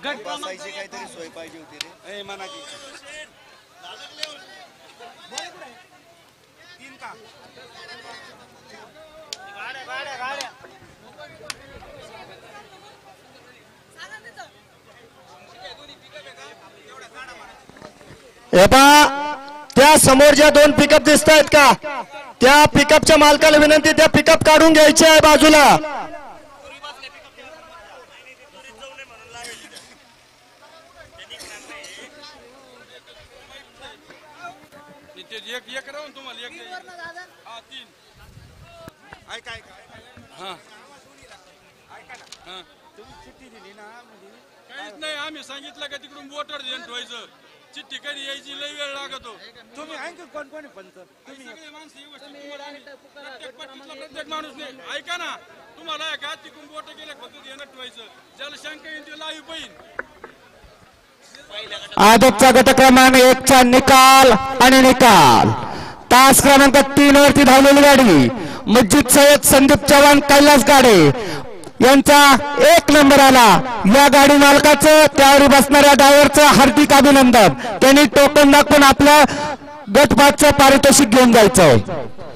गट बसायची काहीतरी सोय पाहिजे होती रे. ए मनाची तीन का गाड्या हे पहा, त्या समोर ज्या दोन पिकअप दिसत आहेत का, त्या पिकअपच्या मालकाला विनंती, त्या पिकअप काढून घ्यायचे आहे बाजूला. एक राहून तुम्हाला एक हा तीन ऐका हा ऐका ना, तुम्ही चिठ्ठी दिली ना, म्हणजे काहीच नाही. आम्ही सांगितलं का तिकडून वोटर देऊन ठेवायचं. चिठ्ठी कधी यायची लई वेळ लागतो. तुम्ही ऐका कोण कोण पंच, तुम्ही सगळे माणसं प्रत्येक माणूस नाही. ऐका ना, तुम्हाला का तिकडून वोटर गेले फक्त देणं ठेवायचं. ज्याला शंका येईल ते लाईव्ह पाहिजे. आदतचा गट क्रमांक 1 चा निकाल आणि निकाल. तास क्रमांक 3 वरती धावलेली गाडी मस्जिद सय्यद संदीप चव्हाण कैलास गाडे यांचा 1 नंबर आला. या गाडी मालकाचं, त्यावर बसणाऱ्या ड्रायव्हरचं हार्दिक अभिनंदन. त्यांनी टोकन दाखवून आपल्या गटपातचं पारितोषिक घेऊन जायचं.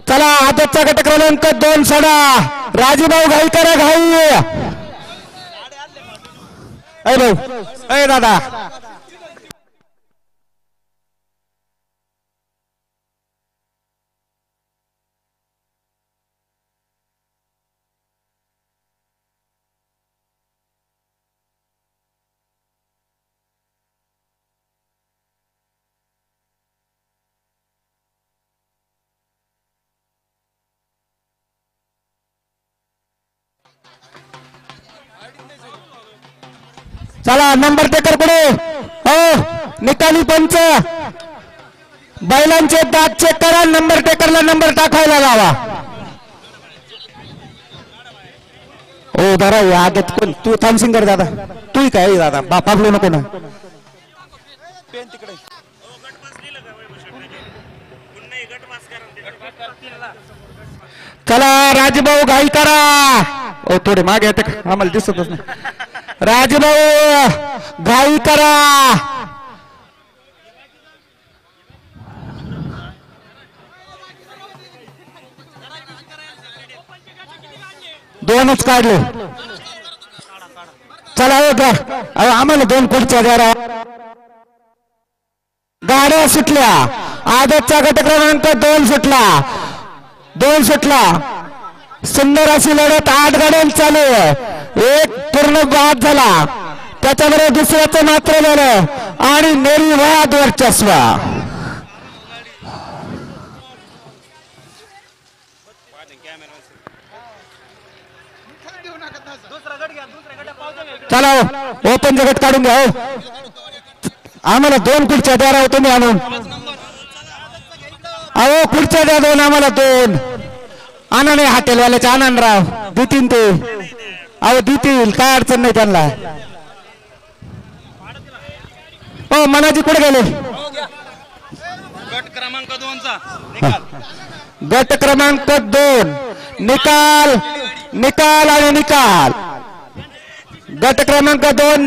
चला, आदतचा गट क्रमांक 2 सोडा. राजूभाऊ घाई करा, घाई. अय भाऊ, अय दादा, चला नंबर टेकर पुढे. हो, निकाली पंच, बैलांचे दात चेक करा. नंबर टेकरला नंबर टाकायला लावा. ओ दादा, आगत कोण? तू थांबसिंगर दादा, तू काय दादा, बापाबलो नको ना. चला राजभाऊ घाई करा. ओ थोडे मागे येते, आम्हाला दिसतच नाही. राजभाऊ घाई करा. दोनच काढले. चला आम्हाला 2 खुर्च्या द्या. गाड्या सुटल्या. आदतचा गट क्रमांक 2 सुटला. 2 सुटला. सुंदर अशी लढत 8 गाड्यांत चालू आहे. एक पूर्ण बाद झाला, त्याच्याबरोबर दुसऱ्याचं मात्र झालं आणि निर्वाद वर्चस्व. चला ओपन जगत काढून घ्या. आम्हाला 2 खुर्च्या द्या राव तुम्ही आणून. अहो खुर्च्या द्या 2 आम्हाला. 2 आणा नाही, हॉटेलवाल्याचे आनंदराव देतील ते. अहो देतील, काय अडचण नाही त्यांना. हो मनाजी कुठे गेले? गट क्रमांक 2 चा निकाल. गट क्रमांक 2 निकाल, निकाल आणि निकाल. गट क्रमांक 2